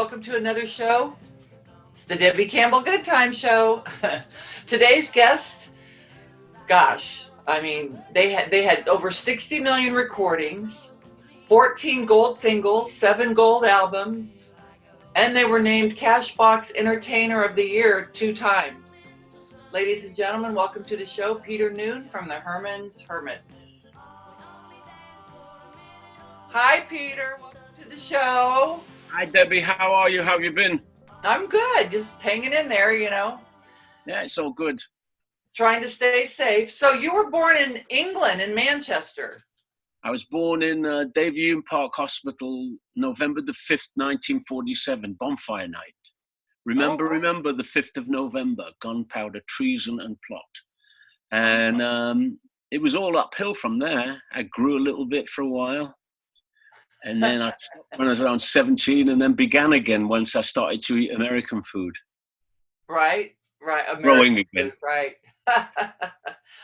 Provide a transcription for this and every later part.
Welcome to another show. It's the Debby Campbell Goodtime show. Today's guest, gosh, I mean, they had over 60 million recordings, 14 gold singles, 7 gold albums, and they were named Cashbox Entertainer of the Year 2 times. Ladies and gentlemen, welcome to the show, Peter Noone from the Herman the Hermits. Hi, Peter. Welcome to the show. Hi, Debbie. How are you? How have you been? I'm good. Just hanging in there, you know. Yeah, it's all good. Trying to stay safe. So you were born in England, in Manchester. I was born in David Park Hospital, November the 5th, 1947, bonfire night. Remember the 5th of November, gunpowder, treason and plot. And it was all uphill from there. I grew a little bit for a while. And then when I was around 17, and then began again once I started to eat American food. Right. Growing again. Food, right.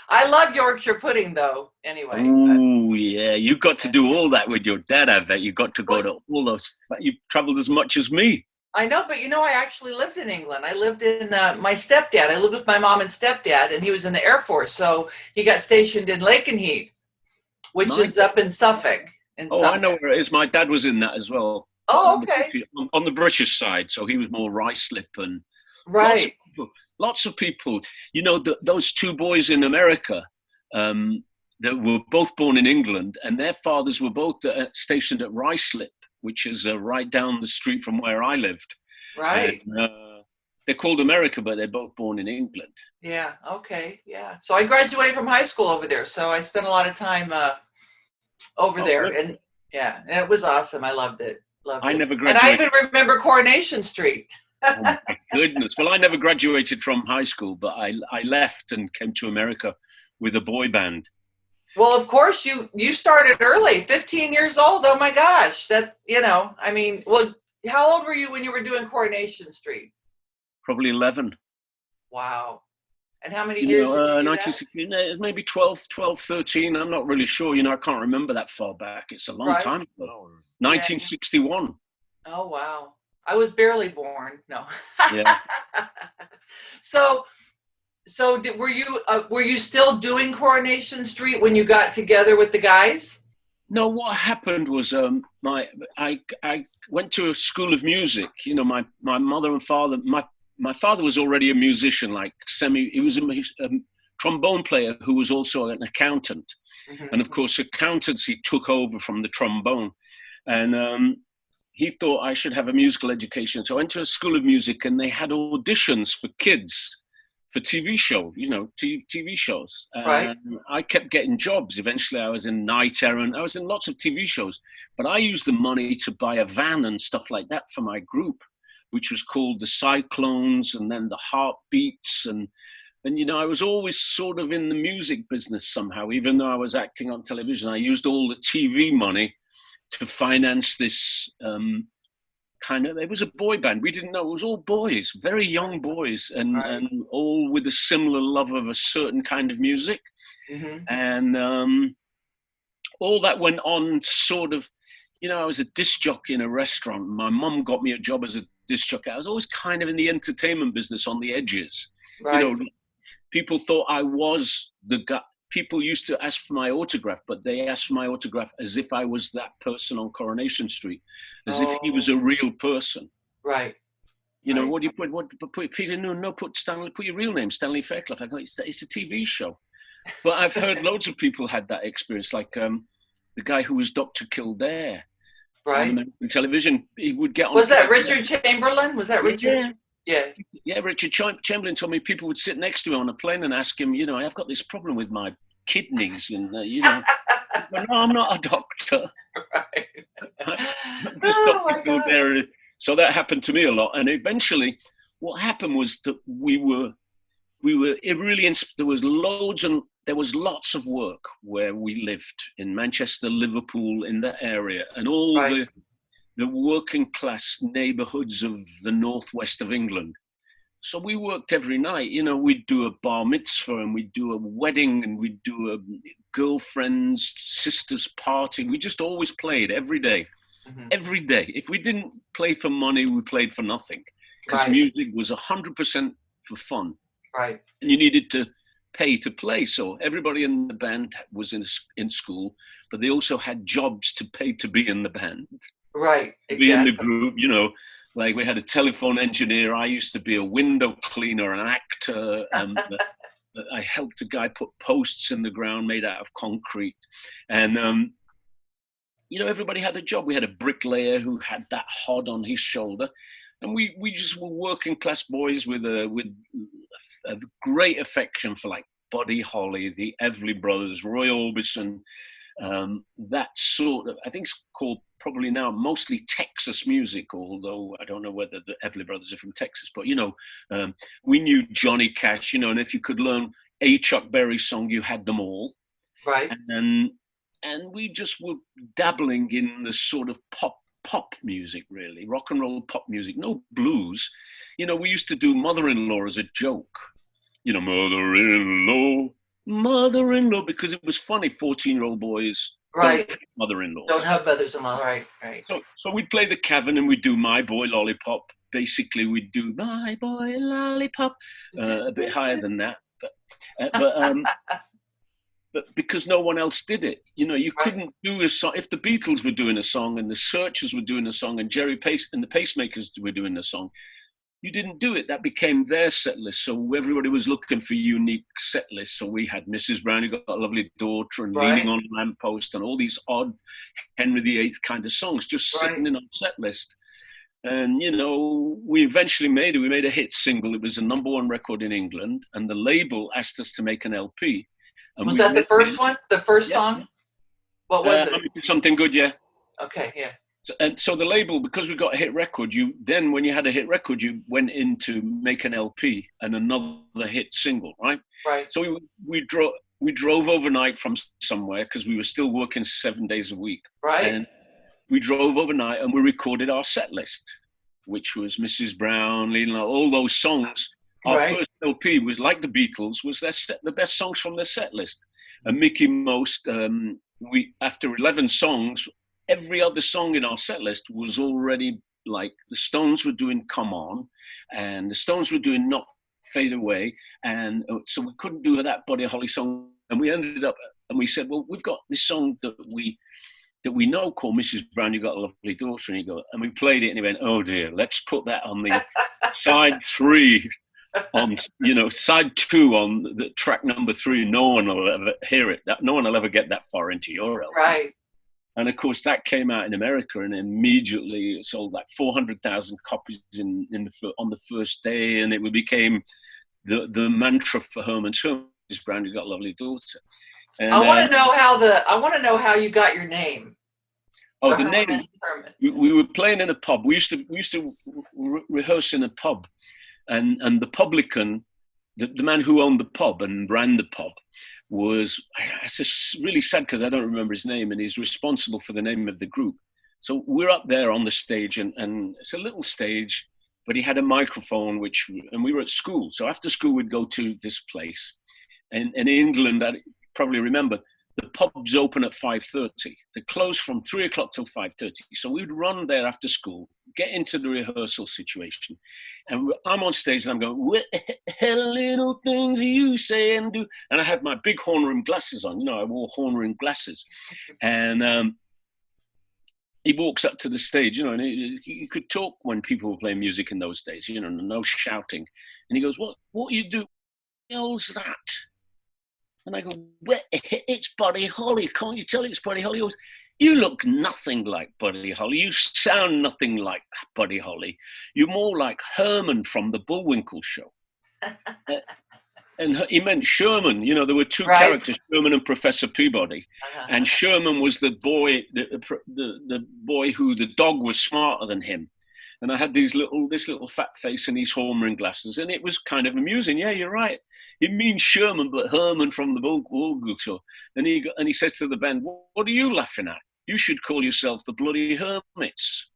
I love Yorkshire pudding, though, anyway. Oh, yeah. You got to do all that with your dad, I bet. You got to go to all those. You traveled as much as me. I know, but you know, I actually lived in England. I lived in my stepdad. I lived with my mom and stepdad, and he was in the Air Force. So he got stationed in Lakenheath, which is up in Suffolk. I know where it is. My dad was in that as well. Oh, okay. On the British side, so he was more Ruislip and right. Lots of people. You know, those two boys in America that were both born in England, and their fathers were both stationed at Ruislip, which is right down the street from where I lived. Right. And, they're called America, but they're both born in England. Yeah. Okay. Yeah. So I graduated from high school over there, so I spent a lot of time over there, really? and it was awesome. I loved it. I never graduated. And I even remember Coronation Street. Oh my goodness. Well, I never graduated from high school, but I left and came to America with a boy band. Well, of course, you started early, 15 years old. Oh my gosh. That, I mean, well, how old were you when you were doing Coronation Street? Probably 11. Wow. And how many years did you do 1960, maybe 12, 13. I'm not really sure. I can't remember that far back. It's a long time ago. 1961. Oh, wow. I was barely born. No. Yeah. So were you still doing Coronation Street when you got together with the guys? No, what happened was I went to a school of music. My mother and father, my father was already a musician, he was a trombone player who was also an accountant. Mm-hmm. And of course, accountancy took over from the trombone. And he thought I should have a musical education. So I went to a school of music, and they had auditions for kids for TV shows, TV shows. Right. I kept getting jobs. Eventually I was in Night Errant. I was in lots of TV shows, but I used the money to buy a van and stuff like that for my group, which was called the Cyclones, and then the Heartbeats. And I was always sort of in the music business somehow, even though I was acting on television. I used all the TV money to finance this it was a boy band. We didn't know. It was all boys, very young boys, and all with a similar love of a certain kind of music. Mm-hmm. And all that went on sort of, I was a disc jockey in a restaurant. My mum got me a job as a disc jockey. I was always kind of in the entertainment business on the edges. Right. People thought I was the guy. People used to ask for my autograph, but they asked for my autograph as if I was that person on Coronation Street, as if he was a real person. Right. What do you put? What put Peter Noone? No, put Stanley. Put your real name, Stanley Fairclough. I go, it's a TV show. But I've heard loads of people had that experience, like the guy who was Dr. Kildare. Right. On American television, he would get on. Was that Richard Chamberlain? Was that Richard? Yeah, Richard Chamberlain told me people would sit next to him on a plane and ask him, I've got this problem with my kidneys, and no, I'm not a doctor. Right. So that happened to me a lot, and eventually, what happened was that we were. It really there was lots of work where we lived in Manchester, Liverpool, in that area, and all the working class neighborhoods of the northwest of England. So we worked every night. We'd do a bar mitzvah, and we'd do a wedding, and we'd do a girlfriend's sister's party. We just always played every day. Mhm. every day. If we didn't play for money, we played for nothing, because Right. music was 100% for fun, Right. and you needed to pay to play. So everybody in the band was in school, but they also had jobs to pay to be in the band, Right. be in the Exactly. group. Like we had a telephone engineer. I used to be a window cleaner, an actor. I helped a guy put posts in the ground made out of concrete, and everybody had a job. We had a bricklayer who had that hod on his shoulder, and we just were working class boys with a great affection for like Buddy Holly, the Everly Brothers, Roy Orbison, that sort of, I think it's called probably now mostly Texas music, although I don't know whether the Everly Brothers are from Texas, but we knew Johnny Cash, and if you could learn a Chuck Berry song, you had them all. Right. And we just were dabbling in the sort of pop music, really, rock and roll pop music, no blues. We used to do Mother-in-Law as a joke, mother-in-law, because it was funny. 14-year-old boys Right. don't have mother-in-laws. Don't have mothers-in-law. Right. Right. So we'd play the Cavern and we'd do My Boy Lollipop. Basically, we'd do My Boy Lollipop, a bit higher than that, but because no one else did it, you couldn't do a song. If the Beatles were doing a song and the Searchers were doing a song and Jerry Pace and the Pacemakers were doing a song, you didn't do it. That became their set list. So everybody was looking for unique set lists. So we had Mrs. Brown, You Got a Lovely Daughter, and Right. Leaning on a Lamppost, and all these odd Henry VIII kind of songs just sitting in our set list. And, we eventually made it. We made a hit single. It was a #1 record in England, and the label asked us to make an LP. And Was that the first one? The first song? Yeah. What was it? Something Good, yeah. Okay, yeah. And so the label, because we got a hit record, when you had a hit record, you went in to make an LP and another hit single, right? Right. So we drove overnight from somewhere because we were still working 7 days a week. Right. And we drove overnight and we recorded our set list, which was Mrs. Brown, all those songs. Our first LP was like the Beatles, was the best songs from their set list. And Mickey Most, after 11 songs, every other song in our set list was already like the Stones were doing Come On, and the Stones were doing Not Fade Away. And so we couldn't do that Buddy Holly song. And we ended up, and we said, well, we've got this song that we know called Mrs. Brown, You Got a Lovely Daughter. And we played it and he went, oh dear, let's put that on the side 3. On side 2 on the track number 3, no one will ever hear it. No one will ever get that far into your LP. Right. And of course, that came out in America and immediately sold like 400,000 copies on the first day, and it became the mantra for Herman's Hermits, Brown, You Got a Lovely Daughter. And, I want to know how you got your name. Oh, the name. We were playing in a pub. We used to rehearse in a pub. And the publican, the man who owned the pub and ran the pub, it's just really sad because I don't remember his name, and he's responsible for the name of the group. So we're up there on the stage, and it's a little stage, but he had a microphone, and we were at school. So after school, we'd go to this place. And in England, I probably remember, the pubs open at 5:30. They close from 3 o'clock till 5:30. So we'd run there after school, get into the rehearsal situation. And I'm on stage and I'm going, what hell little things you say and do? And I had my big horn rim glasses on. I wore horn rim glasses. And he walks up to the stage, and you could talk when people were playing music in those days, no shouting. And he goes, what you do? What the hell's that? And I go, well, it's Buddy Holly. Can't you tell it's Buddy Holly? He goes, you look nothing like Buddy Holly. You sound nothing like Buddy Holly. You're more like Herman from the Bullwinkle Show. And he meant Sherman. There were 2 characters, Sherman and Professor Peabody. Uh-huh. And Sherman was the boy, the boy who the dog was smarter than him. And I had this little fat face and these horn rim glasses, and it was kind of amusing. Yeah, you're right. It means Sherman, but Herman from the Bullwinkle Show. And he says to the band, "What are you laughing at? You should call yourself the bloody Hermits."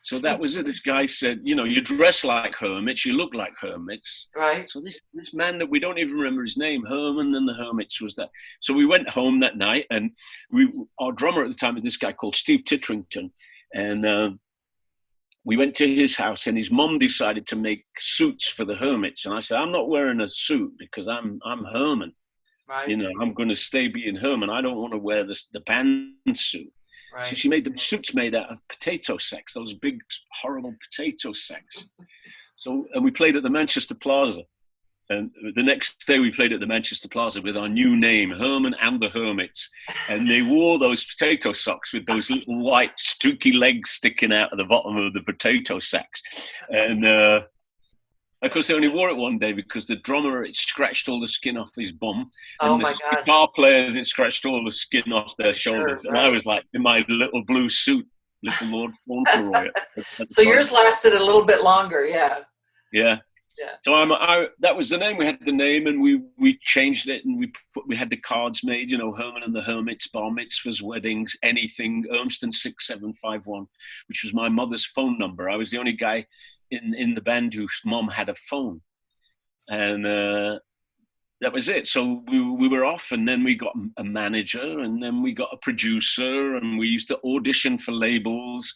So that was it. This guy said, you dress like hermits, you look like hermits. Right. So this man that we don't even remember his name, Herman and the Hermits, was that. So we went home that night, and our drummer at the time was this guy called Steve Titterington. And we went to his house, and his mom decided to make suits for the Hermits. And I said, I'm not wearing a suit because I'm Herman. Right. You know, I'm going to stay being Herman. I don't want to wear the band suit. Right. So she made them suits made out of potato sacks, those big, horrible potato sacks. So, and we played at the Manchester Plaza. And the next day we played at the Manchester Plaza with our new name, Herman and the Hermits. And they wore those potato socks with those little white streaky legs sticking out at the bottom of the potato sacks. And of course, they only wore it one day because the drummer, it scratched all the skin off his bum. Oh, and my the gosh. guitar players, it scratched all the skin off their shoulders. Sure, and I was like, in my little blue suit, little Lord Fauntleroy. So yours lasted a little bit longer, yeah. Yeah. Yeah. So that was the name. We had the name, and we changed it, and we had the cards made. You know, Herman and the Hermits, bar mitzvahs, weddings, anything. Urmston 6751, which was my mother's phone number. I was the only guy in the band whose mom had a phone, and that was it. So we were off, and then we got a manager, and then we got a producer, and we used to audition for labels,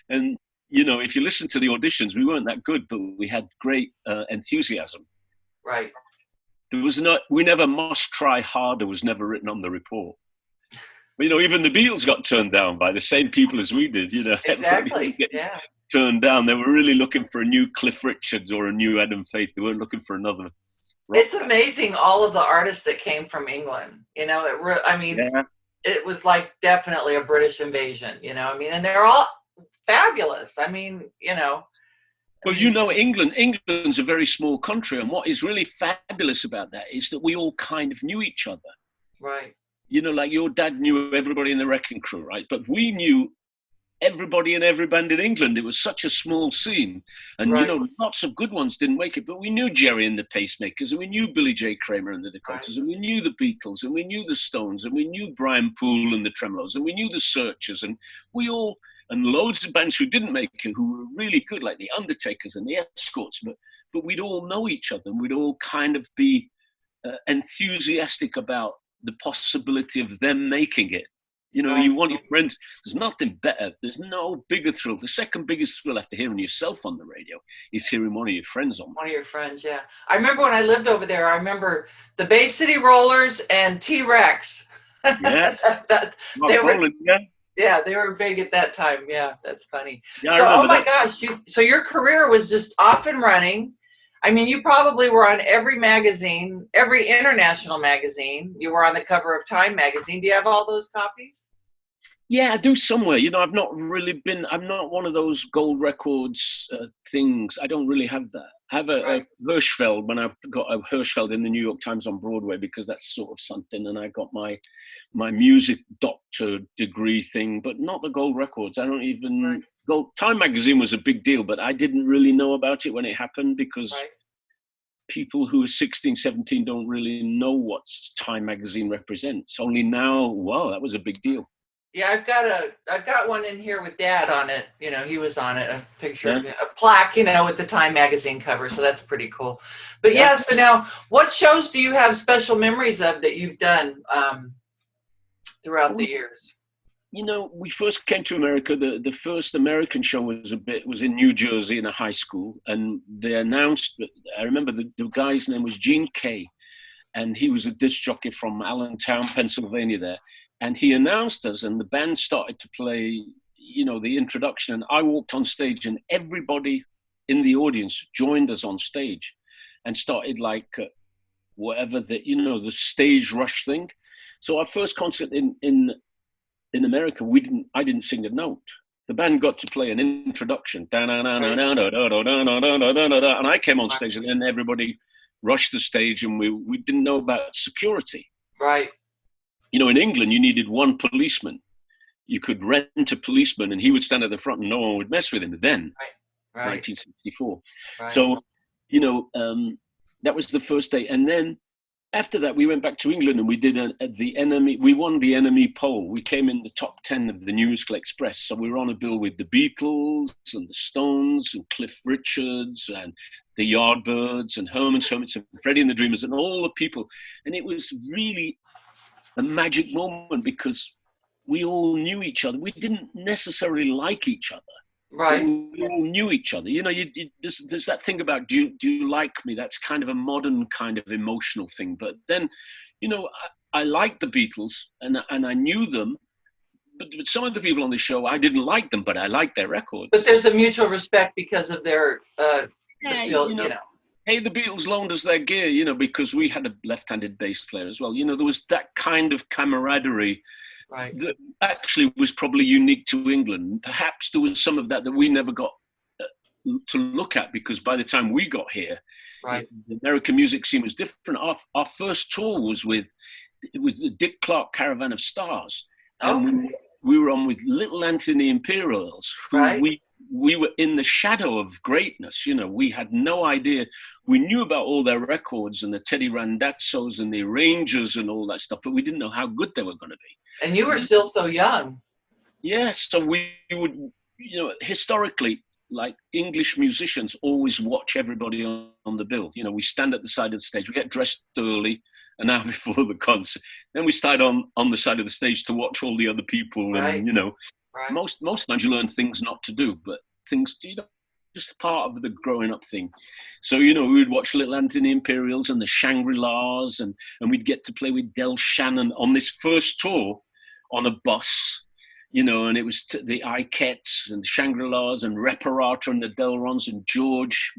and. You know, if you listen to the auditions, we weren't that good, but we had great enthusiasm. Right. We never must try harder was never written on the report. But, you know, even the Beatles got turned down by the same people as we did, you know. Exactly, yeah. Turned down. They were really looking for a new Cliff Richards or a new Adam Faith. They weren't looking for another. It's amazing, all of the artists that came from England. You know, it was like definitely a British invasion, you know. I mean, and they're all fabulous. I mean, you know. Well, you know, England's a very small country, and what is really fabulous about that is that we all kind of knew each other. Right. You know, like your dad knew everybody in the Wrecking Crew, right? But we knew everybody in every band in England. It was such a small scene. And, right. You know, lots of good ones didn't make it, but we knew Jerry and the Pacemakers, and we knew Billy J. Kramer and the Dakotas, right. and we knew the Beatles, and we knew the Stones, and we knew Brian Poole and the Tremblers, and we knew the Searchers, and we all... And loads of bands who didn't make it, who were really good, like the Undertakers and the Escorts, but we'd all know each other, and we'd all kind of be enthusiastic about the possibility of them making it. You know, you want your friends. There's nothing better. There's no bigger thrill. The second biggest thrill after hearing yourself on the radio is hearing one of your friends on. One of your friends, yeah. I remember when I lived over there, I remember the Bay City Rollers and T-Rex. Yeah. Yeah, they were big at that time. Yeah, that's funny. Yeah, so, oh my gosh, so your career was just off and running. I mean, you probably were on every magazine, every international magazine. You were on the cover of Time magazine. Do you have all those copies? Yeah, I do somewhere. You know, I'm not one of those gold records things. I don't really have that. I have a Hirschfeld when I got a Hirschfeld in the New York Times on Broadway, because that's sort of something. And I got my music doctor degree thing, but not the gold records. I don't even Time magazine was a big deal, but I didn't really know about it when it happened, because people who are 16, 17 don't really know what Time magazine represents. Only now, wow, that was a big deal. Yeah, I've got one in here with Dad on it. You know, he was on it, a picture of it, a plaque, you know, with the Time magazine cover. So that's pretty cool. But yeah, so now what shows do you have special memories of that you've done throughout the years? You know, we first came to America. The first American show was in New Jersey in a high school, and they announced. I remember the guy's name was Gene Kay, and he was a disc jockey from Allentown, Pennsylvania. There, and he announced us, and the band started to play. You know, the introduction, and I walked on stage, and everybody in the audience joined us on stage, and started like whatever the stage rush thing. So our first concert in America, I didn't sing a note. The band got to play an introduction, and I came on stage, and then everybody rushed the stage, and we didn't know about security. Right. You know, in England, you needed one policeman. You could rent a policeman, and he would stand at the front, and no one would mess with him. Then, 1964. Right. So, you know, that was the first day, and then. After that, we went back to England, and we did we won the NME poll. We came in the top 10 of the New Musical Express. So we were on a bill with the Beatles and the Stones and Cliff Richards and the Yardbirds and Herman's Hermits and Freddie and the Dreamers and all the people. And it was really a magic moment, because we all knew each other. We didn't necessarily like each other. Right. We all knew each other. You know, there's that thing about do you like me? That's kind of a modern kind of emotional thing. But then, you know, I liked the Beatles and I knew them. But some of the people on the show, I didn't like them, but I liked their records. But there's a mutual respect because of their, you know. Hey, the Beatles loaned us their gear, you know, because we had a left-handed bass player as well. You know, there was that kind of camaraderie. Right. That actually was probably unique to England. Perhaps there was some of that we never got to look at because by the time we got here, right, the American music scene was different. Our first tour was with the Dick Clark Caravan of Stars, and we were on with Little Anthony Imperials, who right. we were in the shadow of greatness. You know, we had no idea. We knew about all their records and the Teddy Randazzos and the arrangers and all that stuff, but we didn't know how good they were going to be. And you were still so young. Yeah, so we would, you know, historically, like English musicians always watch everybody on the bill. You know, we stand at the side of the stage, we get dressed early, an hour before the concert. Then we start on the side of the stage to watch all the other people. Right. And, you know, right. most times you learn things not to do, but things, you know, just part of the growing up thing. So, you know, we would watch Little Anthony Imperials and the Shangri-Las and we'd get to play with Del Shannon on this first tour on a bus, you know, and it was the Ikettes and the Shangri-Las and Reparata and the Delrons and George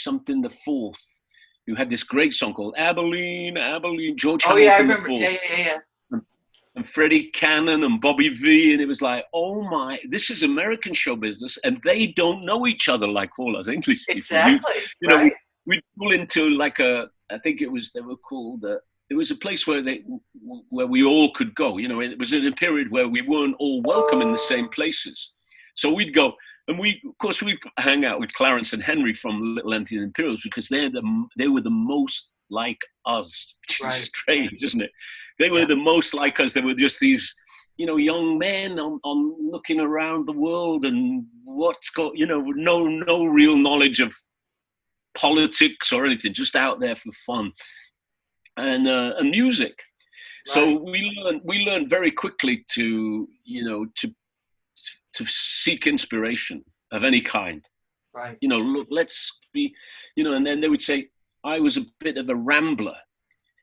something the fourth, who had this great song called Abilene, George Hamilton I remember. the fourth. Yeah. And Freddie Cannon and Bobby V, and it was like, oh my, this is American show business, and they don't know each other like all us English people. Exactly. You know, we'd pull into like I think they were called, it was a place where we all could go. You know, it was in a period where we weren't all welcome in the same places. So we'd go, and we'd hang out with Clarence and Henry from Little Anthony Imperials because they were the most like us, which is strange, isn't it? They were the most like us. They were just these, you know, young men on looking around the world and you know, no real knowledge of politics or anything, just out there for fun and music. Right. So we learned very quickly to, you know, to seek inspiration of any kind. Right. You know, look, let's be, you know, and then they would say, I was a bit of a rambler.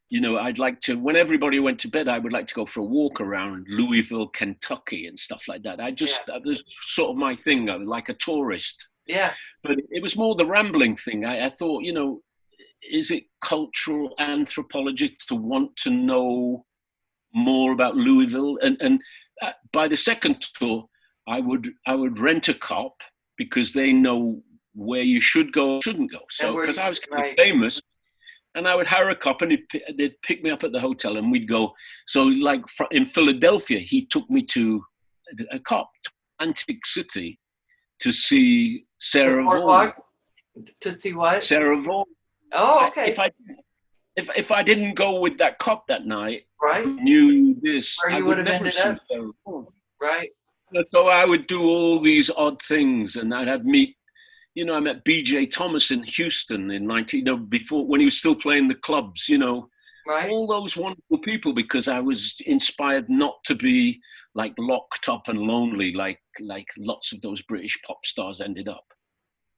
You know, I'd like to, when everybody went to bed, I would like to go for a walk around Louisville, Kentucky and stuff like that. That was sort of my thing. I was like a tourist. Yeah. But it was more the rambling thing. I thought, you know, is it cultural anthropology to want to know more about Louisville? And by the second tour, I would rent a cop because they know where you should go, shouldn't go. So because I was kind of famous, and I would hire a cop and they'd pick me up at the hotel and we'd go. So like in Philadelphia, he took me to a cop to Atlantic City to see Sarah Vaughan. To see what? Sarah Vaughan. Oh, okay. If I didn't go with that cop that night, right, knew this, where you would have ended up. Sarah Vaughan. Right. So I would do all these odd things, and I'd meet. You know, I met B.J. Thomas in Houston before when he was still playing the clubs. You know, all those wonderful people because I was inspired not to be like locked up and lonely like lots of those British pop stars ended up.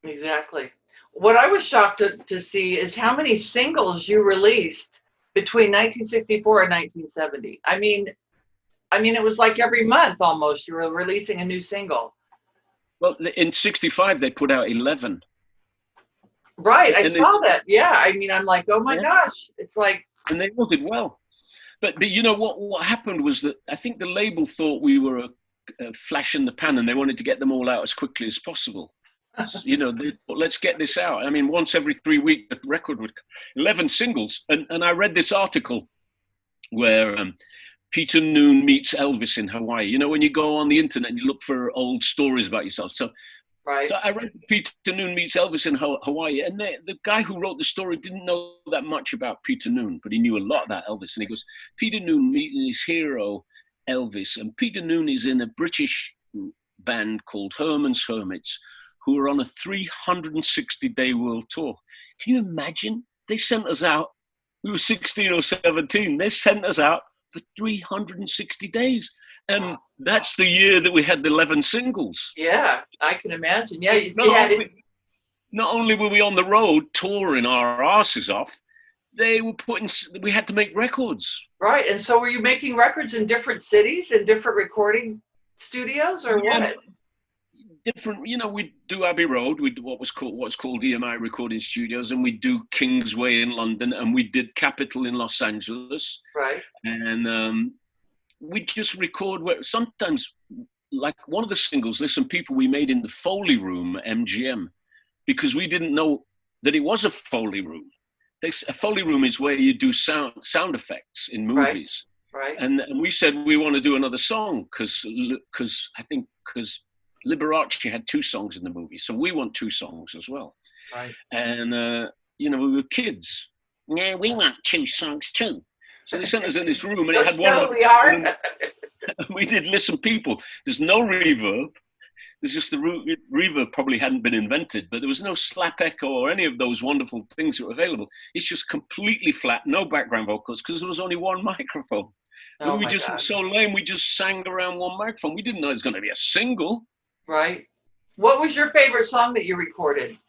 Exactly. What I was shocked to see is how many singles you released between 1964 and 1970. I mean, it was like every month almost you were releasing a new single. Well, in 65, they put out 11. Right, I saw that. Yeah, I mean, I'm like, oh my gosh. It's like... And they all did well. But you know, what happened was that I think the label thought we were a flash in the pan and they wanted to get them all out as quickly as possible. You know, let's get this out. I mean, once every 3 weeks, the record would 11 singles. And I read this article where Peter Noone meets Elvis in Hawaii. You know, when you go on the internet and you look for old stories about yourself. So I read Peter Noone meets Elvis in Hawaii. And the guy who wrote the story didn't know that much about Peter Noone, but he knew a lot about Elvis. And he goes, Peter Noone meeting his hero, Elvis. And Peter Noone is in a British band called Herman's Hermits, who are on a 360-day world tour. Can you imagine? They sent us out. We were 16 or 17. They sent us out for 360 days. And Wow. that's the year that we had the 11 singles. Yeah, I can imagine. Yeah, you Not had it. only, not only were we on the road touring our asses off, we had to make records. Right. And so were you making records in different cities and different recording studios or Yeah, what? different, we do Abbey Road, we do what's called EMI Recording Studios, and we do Kingsway in London, and we did Capitol in Los Angeles. Right. And we just record sometimes, like one of the singles, there's some people we made in the Foley room at MGM, because we didn't know that it was a Foley room. A Foley room is where you do sound effects in movies. Right. And we said we want to do another song because Liberace had 2 songs in the movie, so we want 2 songs as well. Right. And we were kids. Yeah, we want 2 songs too. So they sent us in this room, and it had one. We are. We did listen, people. There's no reverb. There's just the reverb probably hadn't been invented, but there was no slap echo or any of those wonderful things that were available. It's just completely flat, no background vocals, because there was only one microphone. Oh We just were so lame. We just sang around one microphone. We didn't know it was going to be a single. Right. What was your favorite song that you recorded?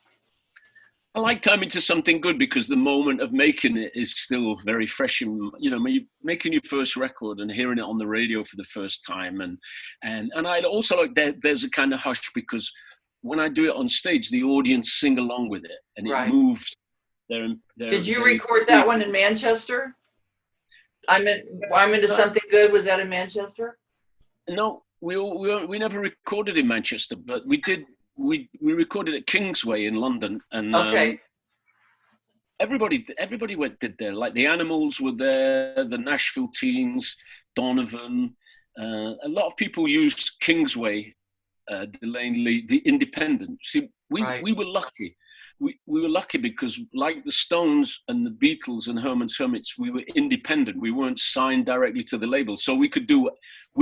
I like Time Into Something Good because the moment of making it is still very fresh. Making your first record and hearing it on the radio for the first time. And I also like there's a kind of hush because when I do it on stage, the audience sing along with it and it moves. Did you record that one in Manchester? I'm Into Something Good. Was that in Manchester? No, we never recorded in Manchester, but we did. We recorded at Kingsway in London, and everybody did there. Like the Animals were there, the Nashville Teens, Donovan. A lot of people used Kingsway, Delaney, the Independent. See, we were lucky. We were lucky because, like the Stones and the Beatles and Herman's Hermits, we were independent. We weren't signed directly to the label, so we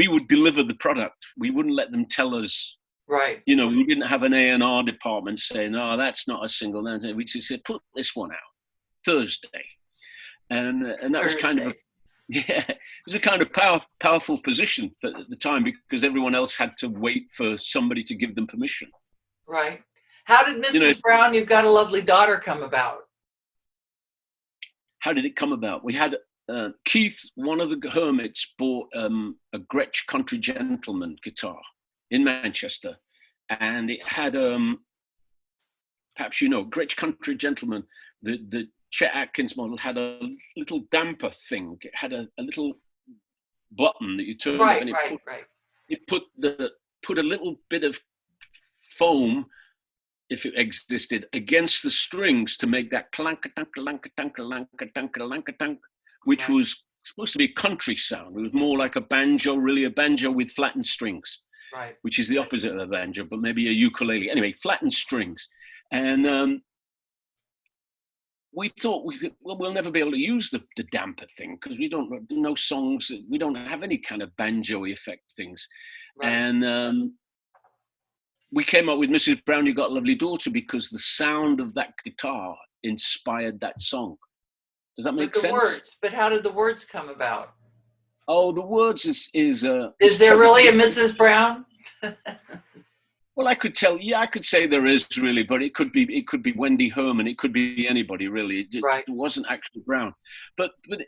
would deliver the product. We wouldn't let them tell us. Right. We didn't have an A&R department saying, "Oh, that's not a single." We just said, "Put this one out Thursday," and that was kind of it was a kind of powerful position at the time because everyone else had to wait for somebody to give them permission. Right. How did Mrs. Brown, You've Got a Lovely Daughter come about? How did it come about? We had Keith, one of the Hermits, bought a Gretsch Country Gentleman guitar in Manchester, and it had perhaps Gretsch Country Gentleman, the Chet Atkins model had a little damper thing. It had a little button that you turned and it put a little bit of foam, if it existed, against the strings to make that clank, which was supposed to be a country sound. It was more like a banjo with flattened strings. Right. Which is the opposite of a banjo, but maybe a ukulele. Anyway, flattened strings. And we thought we'll never be able to use the damper thing because we don't know songs. We don't have any kind of banjo effect things. Right. And we came up with Mrs. Brown, You Got a Lovely Daughter because the sound of that guitar inspired that song. Does that make sense? But how did the words come about? Oh, the words is there really a Mrs. Brown? Well, I could say there is really, but it could be Wendy Herman, it could be anybody really. It wasn't actually Brown, but the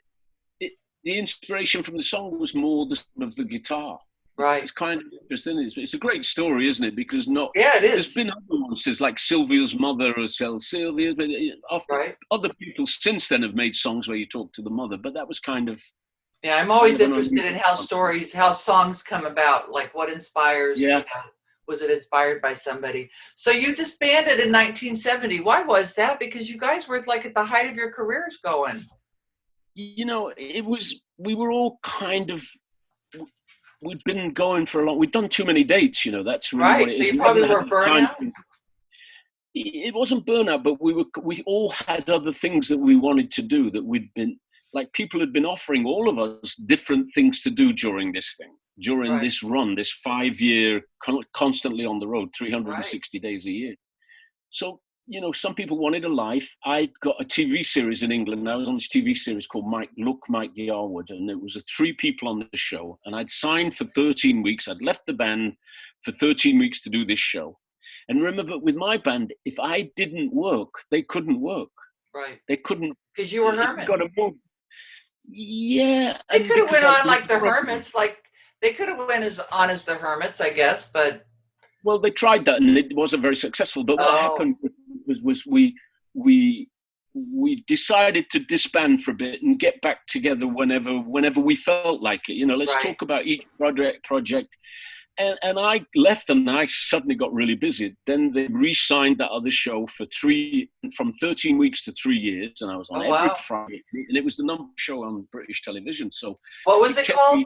inspiration from the song was more of the guitar. Right. It's kind of interesting. It's a great story, isn't it? Because it is. There's been other ones, there's like Sylvia's mother or Sylvia's, but other people since then have made songs where you talk to the mother, but that was kind of. Yeah, I'm always interested in how songs come about, like what inspires. Yeah. Was it inspired by somebody? So you disbanded in 1970. Why was that? Because you guys were like at the height of your careers going. We were all kind of, we'd been going for a long, we'd done too many dates, that's really what it is. So you probably were burnout? It wasn't burnout, but we all had other things that we wanted to do that we'd been, like people had been offering all of us different things to do during this thing, this run, this 5-year, constantly on the road, 360 days a year. So some people wanted a life. I got a TV series in England. I was on this TV series called Mike Yarwood, and it was 3 people on the show. And I'd signed for 13 weeks. I'd left the band for 13 weeks to do this show. And remember, with my band, if I didn't work, they couldn't work. Right. They couldn't. Because you were Herman. Got to move. Yeah. They could have went on like the Hermits, like they could have went on as the Hermits, I guess, but. Well, they tried that and it wasn't very successful. But what happened was we decided to disband for a bit and get back together whenever we felt like it. Let's talk about each project. And I left and I suddenly got really busy. Then they re-signed that other show from 13 weeks to 3 years. And I was on every Friday. And it was the number show on British television. So what was it called?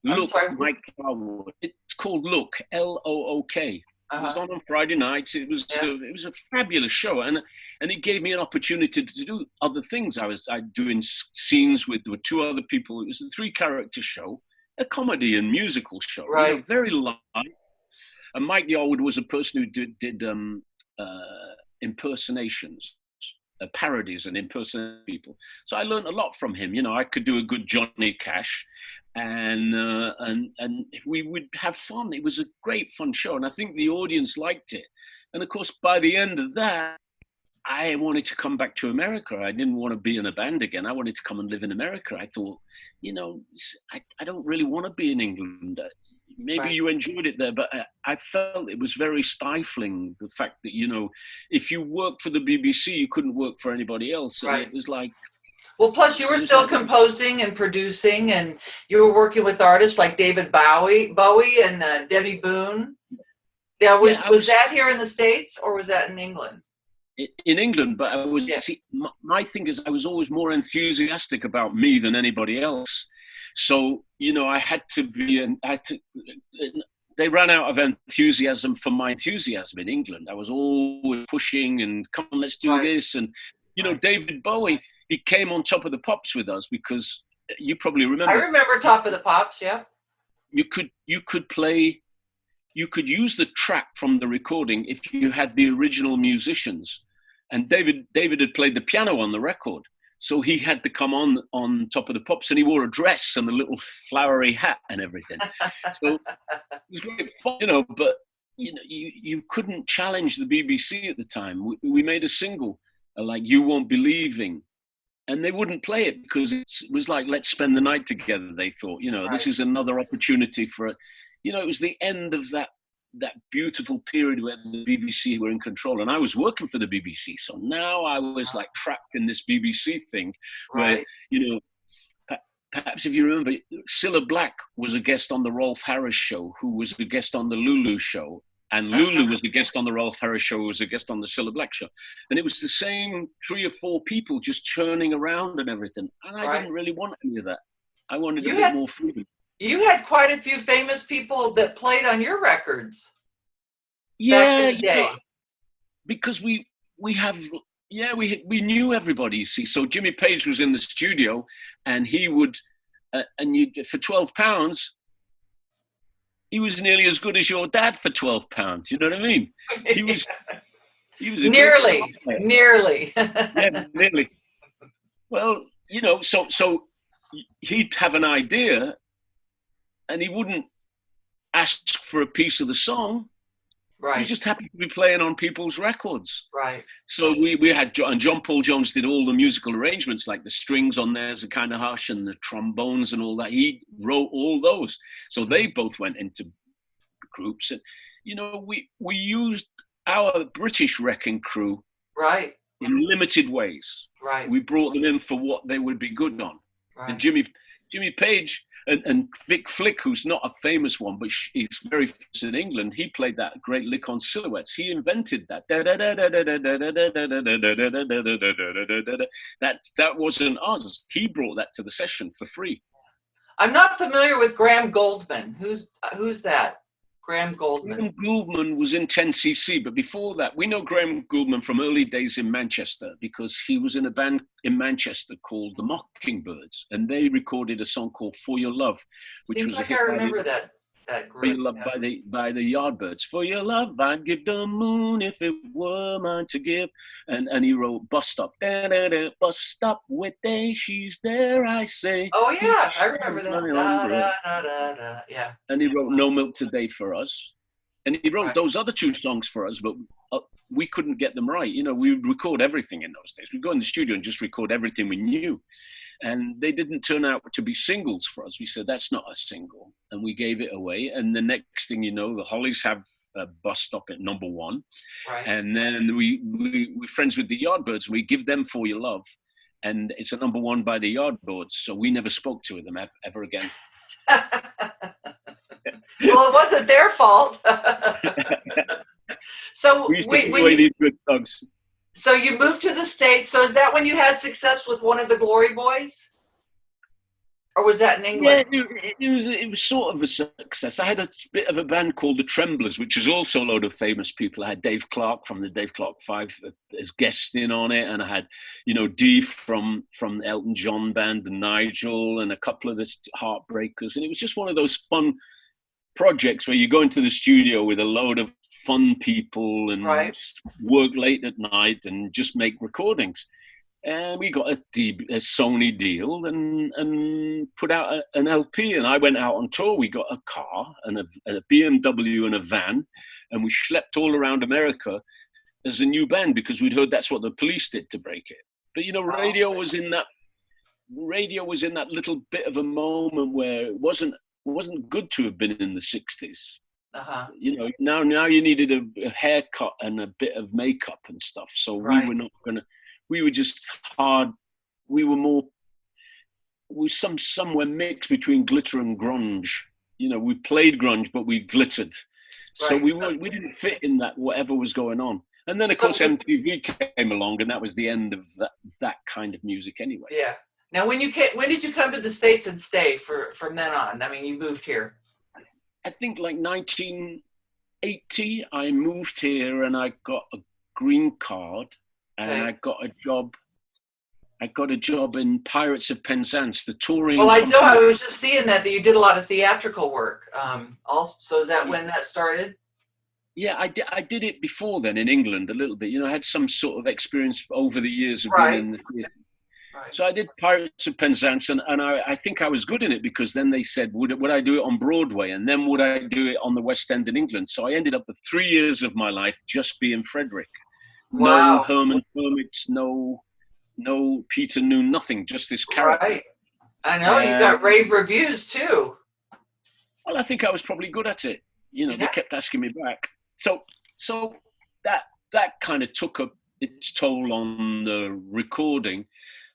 Look, Mike Yarwood. It's called Look, L-O-O-K. It was on Friday nights. It was a fabulous show, and it gave me an opportunity to do other things. I doing scenes with 2 other people. It was a 3-character show, a comedy and musical show, right? Very light. And Mike Yarwood was a person who did impersonations. Parodies and impersonating people. So I learned a lot from him. I could do a good Johnny Cash, and we would have fun. It was a great fun show, and I think the audience liked it. And of course, by the end of that, I wanted to come back to America. I didn't want to be in a band again. I wanted to come and live in America. I thought, I don't really want to be in England. Maybe you enjoyed it there, but I felt it was very stifling, the fact that, if you worked for the BBC, you couldn't work for anybody else. And it was like... Well, plus you were still composing and producing, and you were working with artists like David Bowie and Debbie Boone. Yeah, was that here in the States or was that in England? In England, but I was... See, my thing is I was always more enthusiastic about me than anybody else. So, I had to be, they ran out of enthusiasm for my enthusiasm in England. I was always pushing and come on, let's do this. And, David Bowie, he came on Top of the Pops with us because you probably remember. I remember Top of the Pops, yeah. You could use the track from the recording if you had the original musicians. And David had played the piano on the record. So he had to come on Top of the Pops, and he wore a dress and a little flowery hat and everything. So it was great fun, but you couldn't challenge the BBC at the time. We made a single like "You Won't Be Leaving," and they wouldn't play it because it was like, let's spend the night together. They thought, this is another opportunity for it. It was the end of that beautiful period where the BBC were in control, and I was working for the BBC. So now I was like trapped in this BBC thing where, perhaps if you remember, Cilla Black was a guest on the Rolf Harris show, who was a guest on the Lulu show. And Lulu was a guest on the Rolf Harris show, who was a guest on the Cilla Black show. And it was the same 3 or 4 people just churning around and everything. And I didn't really want any of that. I wanted a bit more freedom. You had quite a few famous people that played on your records. Yeah, because we knew everybody. You see, so Jimmy Page was in the studio, and he would, for £12, he was nearly as good as your dad for £12. You know what I mean? He was nearly. Yeah, nearly. Well, so he'd have an idea. And he wouldn't ask for a piece of the song. Right. He just happened to be playing on people's records. Right. So we had, and John Paul Jones did all the musical arrangements, like the strings on There's a Kind of Hush and the trombones and all that. He wrote all those. So they both went into groups. And, we used our British wrecking crew in limited ways. Right. We brought them in for what they would be good on. Right. And Jimmy Page... And Vic Flick, who's not a famous one, but he's very famous in England, he played that great lick on Silhouettes. He invented that. That wasn't us. He brought that to the session for free. I'm not familiar with Graham Goldman. Who's that? Graham Goldman. Graham Goldman was in 10cc, but before that, we know Graham Goldman from early days in Manchester because he was in a band in Manchester called the Mockingbirds, and they recorded a song called For Your Love, which Seems was like a hit. I remember that. that For your group. love by the Yardbirds. For your love, I'd give the moon if it were mine to give. And he wrote Bus Stop. Da, da, da, bus stop with day, she's there, I say. Oh yeah, I She's remember that. running Da, on the road. da, da, da, da. Yeah. And he wrote No Milk Today for us. And he wrote Right. those other two songs for us, but we couldn't get them right. We would record everything in those days. We'd go in the studio and just record everything we knew. And they didn't turn out to be singles for us. We said, that's not a single. And we gave it away. And the next thing you know, the Hollies have a Bus Stop at number 1. Right. And then we're friends with the Yardbirds. We give them For Your Love. And it's a number 1 by the Yardbirds. So we never spoke to them ever again. Well, it wasn't their fault. So we used to give away these good songs. So you moved to the States. So is that when you had success with one of the Glory Boys? Or was that in England? Yeah, it was sort of a success. I had a bit of a band called the Tremblers, which was also a load of famous people. I had Dave Clark from the Dave Clark 5 as guesting on it, and I had, Dee from Elton John band, and Nigel, and a couple of the Heartbreakers. And it was just one of those fun projects where you go into the studio with a load of fun people and just work late at night and just make recordings. And we got a Sony deal and put out an LP. And I went out on tour. We got a car and a BMW and a van, and we schlepped all around America as a new band because we'd heard that's what the Police did to break it. But radio was in that little bit of a moment where it wasn't good to have been in the 60s. Uh-huh. Now you needed a haircut and a bit of makeup and stuff. So we were not gonna. We were just hard. We were somewhere mixed between glitter and grunge. We played grunge, but we glittered. So we didn't fit in that whatever was going on. And then of course MTV came along, and that was the end of that kind of music anyway. Yeah. Now, when did you come to the States and stay from then on? I mean, you moved here. I think like 1980, I moved here and I got a green card. And I got a job. I got a job in Pirates of Penzance, the touring. Well, I know. I was just seeing that you did a lot of theatrical work. Also, is that when that started? Yeah, I did it before then in England a little bit. I had some sort of experience over the years of being in the theatre. Right. So I did Pirates of Penzance, and I think I was good in it because then they said, would I do it on Broadway? And then would I do it on the West End in England? So I ended up with 3 years of my life just being Frederick. Wow. No Herman Hermits, no Peter Noone, nothing, just this character. Right. I know, you got rave reviews too. Well, I think I was probably good at it. They kept asking me back. So that kind of took its toll on the recording.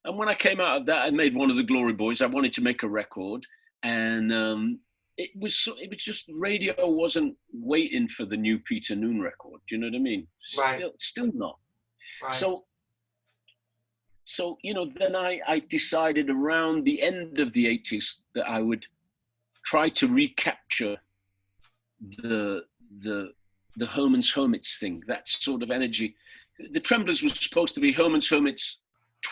And when I came out of that, I made one of the Glory Boys. I wanted to make a record, and it was just radio wasn't waiting for the new Peter Noone record. Do you know what I mean? Right. Still not. Right. So then I decided around the end of the 80s that I would try to recapture the Herman's Hermits thing, that sort of energy. The Tremblers was supposed to be Herman's Hermits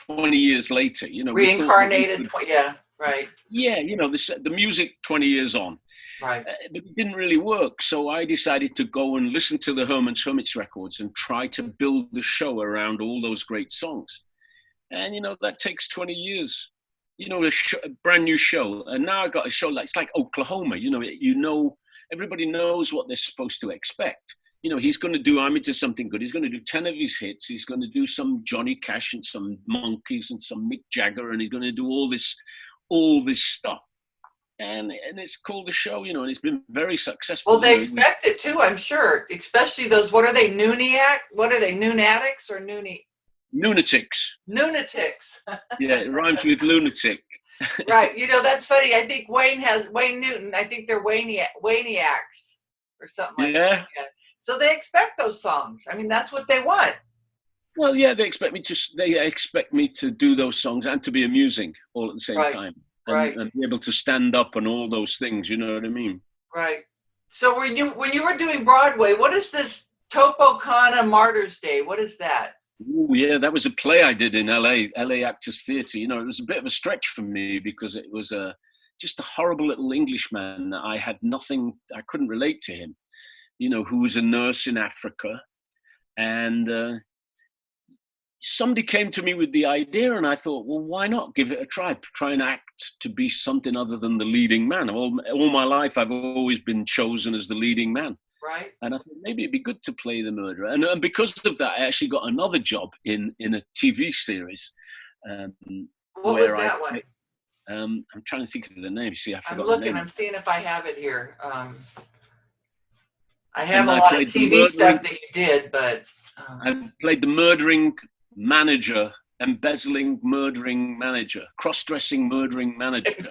20 years later. Reincarnated. Yeah. Right. Yeah, the music 20 years on. Right. But it didn't really work. So I decided to go and listen to the Herman's Hermits records and try to build the show around all those great songs. And, that takes 20 years, a brand new show. And now I got a show it's like Oklahoma, everybody knows what they're supposed to expect. He's going to do I'm Into Something Good. He's going to do 10 of his hits. He's going to do some Johnny Cash and some Monkees and some Mick Jagger. And he's going to do all this stuff. And it's called the show, and it's been very successful. Well, they expect it too, I'm sure. Especially those, what are they, Noonatics or Noonie? Lunatics. Lunatics. Yeah, it rhymes with lunatic. Right. That's funny. I think Wayne Newton, I think they're Wayniacs or something like that. Yeah. So they expect those songs. I mean, that's what they want. Well, yeah, they expect me to do those songs and to be amusing all at the same time. And be able to stand up and all those things, you know what I mean? Right. So when you were doing Broadway, what is this Topocana Martyrs Day? What is that? Oh, yeah, that was a play I did in LA Actors Theatre. It was a bit of a stretch for me because it was just a horrible little Englishman. I couldn't relate to him, who was a nurse in Africa. And somebody came to me with the idea, and I thought, well, why not give it a try? Try and act to be something other than the leading man. All my life, I've always been chosen as the leading man. Right. And I thought maybe it'd be good to play the murderer. And because of that, I actually got another job in a TV series. What was that one? I'm trying to think of the name. See, I forgot. I'm looking. The name. I'm seeing if I have it here. I have a lot of TV stuff that you did, but I played the murdering manager, embezzling murdering manager, cross-dressing murdering manager,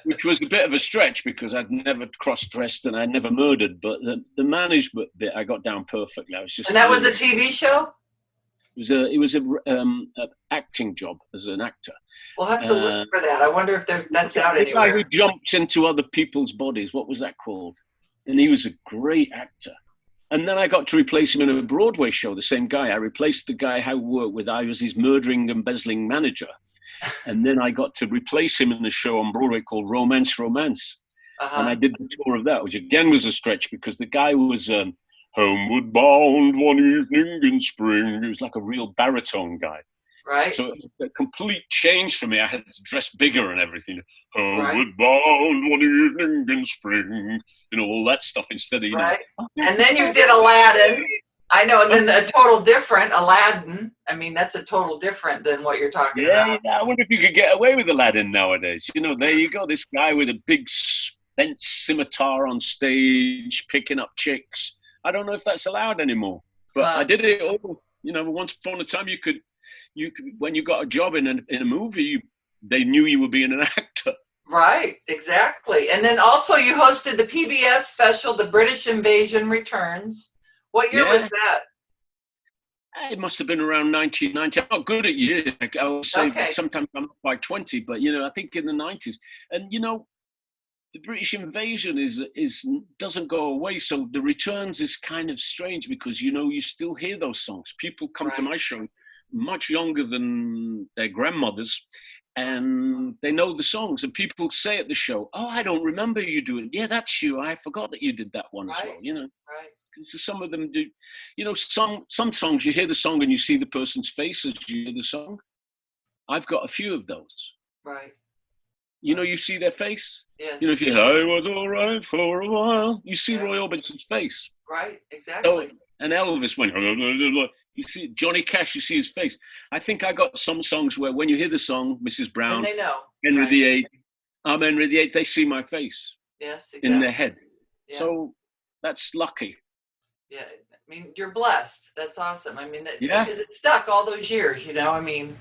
which was a bit of a stretch because I'd never cross-dressed and I'd never murdered. But the management bit I got down perfectly. And that was a TV show. It was a acting job as an actor. We'll have to look for that. I wonder if that's out anywhere. The guy who jumped into other people's bodies. What was that called? And he was a great actor. And then I got to replace him in a Broadway show, the same guy. I replaced the guy I worked with. I was his murdering, embezzling manager. And then I got to replace him in a show on Broadway called Romance. And I did the tour of that, which again was a stretch because the guy was homeward bound one evening in spring. He was like a real baritone guy. Right. So it was a complete change for me. I had to dress bigger and everything. Homeward bound one evening in spring. All that stuff instead of, Right. And then you did Aladdin. I know. And then a total different Aladdin. I mean, that's a total different than what you're talking about. Yeah. I wonder if you could get away with Aladdin nowadays. There you go. This guy with a big bent scimitar on stage, picking up chicks. I don't know if that's allowed anymore. But I did it all. Once upon a time, you could, when you got a job in a movie, they knew you were being an actor. Right, exactly. And then also you hosted the PBS special, The British Invasion Returns. What year was that? It must have been around 1990. I'm not good at years. I would say sometimes I'm not by 20, but I think in the 90s. And the British invasion doesn't go away. So the returns is kind of strange because you still hear those songs. People come to my show much younger than their grandmothers, and they know the songs. And people say at the show, "Oh, I don't remember you doing." Yeah, that's you. I forgot that you did that one as well. Right. Because some of them do. Some songs you hear the song and you see the person's face as you hear the song. I've got a few of those. Right. You see their face. Yes. If you I was all right for a while, you see Roy Orbison's face. So, Right. Exactly. and Elvis went. You see Johnny Cash. You see his face. I think I got some songs where when you hear the song, Mrs. Brown, and they know Henry VIII, I'm Henry VIII. They see my face. Yes. Exactly. In their head. Yeah. So that's lucky. Yeah. I mean, you're blessed. That's awesome. I mean, because it stuck all those years. I mean.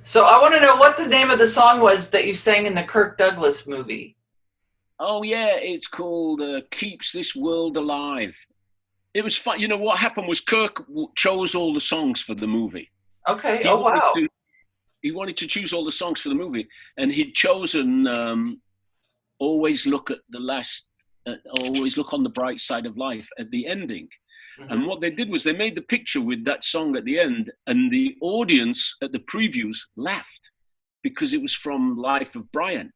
So I want to know what the name of the song was that you sang in the Kirk Douglas movie. Oh, yeah. It's called Keeps This World Alive. It was fun. What happened was Kirk chose all the songs for the movie. Okay. Wow. He wanted to choose all the songs for the movie. And he'd chosen Always Look at the Last, Always Look on the Bright Side of Life at the ending. Mm-hmm. And what they did was they made the picture with that song at the end, and the audience at the previews laughed because it was from Life of Brian.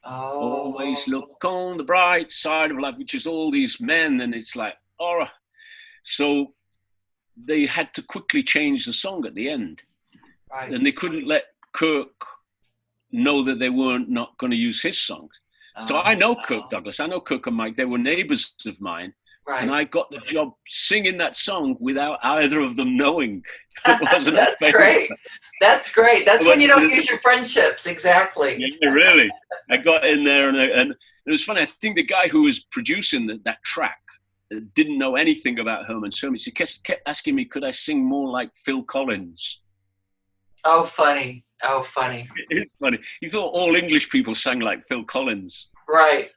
Oh. Always look on the bright side of life, which is all these men, and it's like, oh. So they had to quickly change the song at the end. Right. And they couldn't let Kirk know that they weren't not going to use his songs. So I know Kirk Douglas. I know Kirk and Mike. They were neighbors of mine. Right. And I got the job singing that song without either of them knowing. That's great. That's great. That's when you don't use your friendships. Exactly. Yeah, really. I got in there and it was funny. I think the guy who was producing that track didn't know anything about Herman the Hermits. He kept asking me, could I sing more like Phil Collins? Oh, funny. Oh, funny. It's funny. He thought all English people sang like Phil Collins. Right.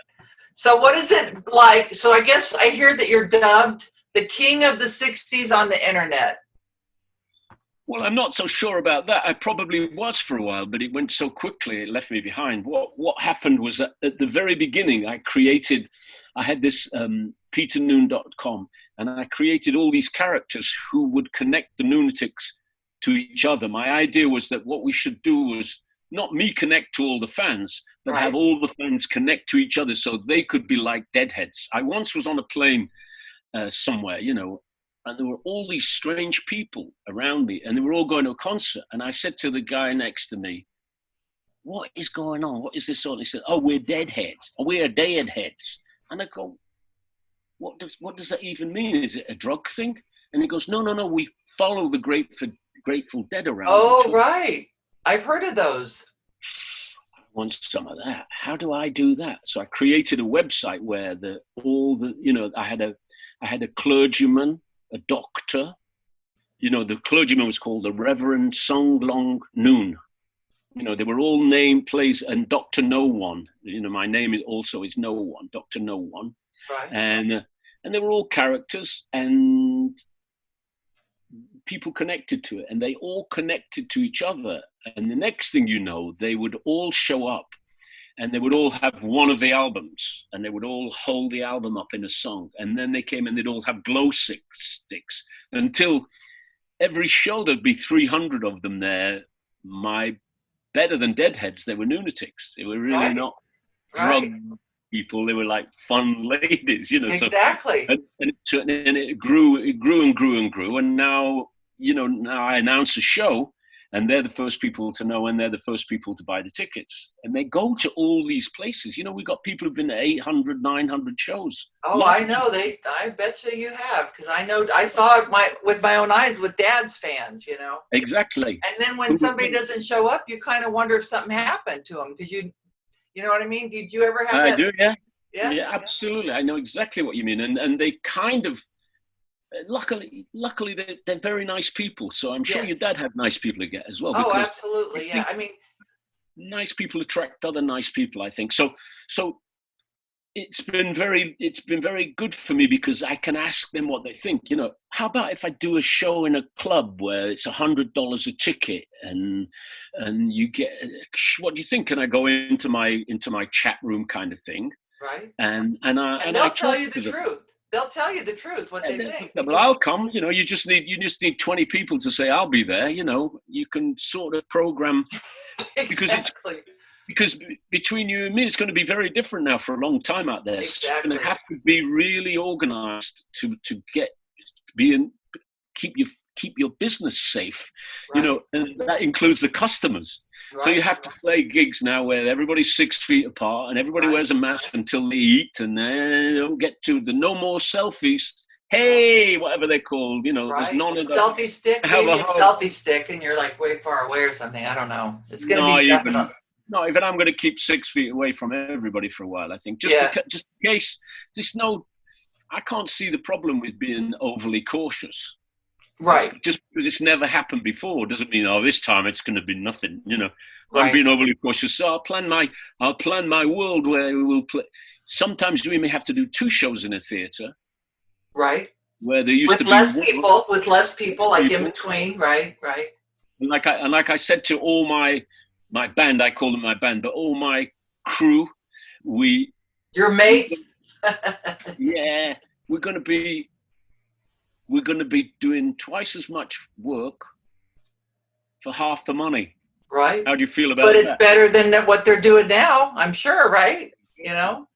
So what is it like? So I guess I hear that you're dubbed the king of the 60s on the internet. Well, I'm not so sure about that. I probably was for a while, but it went so quickly, it left me behind. What happened was that at the very beginning, I had this peternoone.com, and I created all these characters who would connect the lunatics to each other. My idea was that what we should do was not me connect to all the fans, but Right. have all the fans connect to each other so they could be like deadheads. I once was on a plane somewhere, you know, and there were all these strange people around me, and they were all going to a concert. And I said to the guy next to me, "What is going on? What is this on?" He said, "Oh, we're deadheads. Or we're deadheads." And I go, what does that even mean? Is it a drug thing? And he goes, no, we follow the Grateful Dead around. Oh, right. I've heard of those. I want some of that. How do I do that? So I created a website where I had a clergyman, a doctor. You know, the clergyman was called the Reverend Sung Long Noone. You know, they were all named plays, and Dr. No One. You know, my name is No One, Dr. No One. Right. And they were all characters, and people connected to it, and they all connected to each other. And the next thing you know, they would all show up, and they would all have one of the albums, and they would all hold the album up in a song. And then they came and they'd all have glow sticks until every show there'd be 300 of them there. My better than deadheads, they were lunatics. They were really not drug people. They were like fun ladies, you know. Exactly. So, and it grew and grew and grew. And now, you know, now I announce a show, and they're the first people to know, and they're the first people to buy the tickets. And they go to all these places. You know, we've got people who've been to 800, 900 shows. Oh, I know. I bet you have, because I know I saw it with my own eyes with Dad's fans, you know. Exactly. And then when somebody doesn't show up, you kind of wonder if something happened to them, because you know what I mean? Did you ever have that? I do, yeah. Yeah, yeah, absolutely. I know exactly what you mean. And they kind of, luckily, they're very nice people. So I'm sure your dad had nice people to get as well. Oh, absolutely. Yeah. I mean, nice people attract other nice people, I think. So it's been very good for me, because I can ask them what they think. You know, how about if I do a show in a club where it's $100 a ticket, and you get, what do you think? Can I go into my chat room kind of thing? Right. And they'll tell you the truth. They'll tell you the truth, what they think. Well, I'll come. You know, you just need 20 people to say I'll be there. You know, you can sort of program. Exactly. Because between you and me, it's going to be very different now for a long time out there. Exactly. It's going to have to be really organized to keep your business safe. Right. You know, and that includes the customers. Right. So you have to play gigs now where everybody's 6 feet apart and everybody wears a mask until they eat, and they don't get to the no more selfies. Hey, whatever they're called, you know, there's none of that. Selfie stick, maybe it's selfie stick, and you're like way far away or something. I don't know. It's going to be definitely. No, even I'm going to keep 6 feet away from everybody for a while, I think. Just in case, I can't see the problem with being overly cautious. Right. Just because it's never happened before doesn't mean, this time it's going to be nothing, you know. I'm being overly cautious. So I'll plan my world where we will play. Sometimes we may have to do 2 shows in a theater. Right. Where there used to be with less people, like in between, right. And like I said to all my band, I call them my band, but all my crew, your mates. Yeah, we're going to be doing twice as much work for half the money. Right. How do you feel about that? But it's better than what they're doing now, I'm sure, right? You know.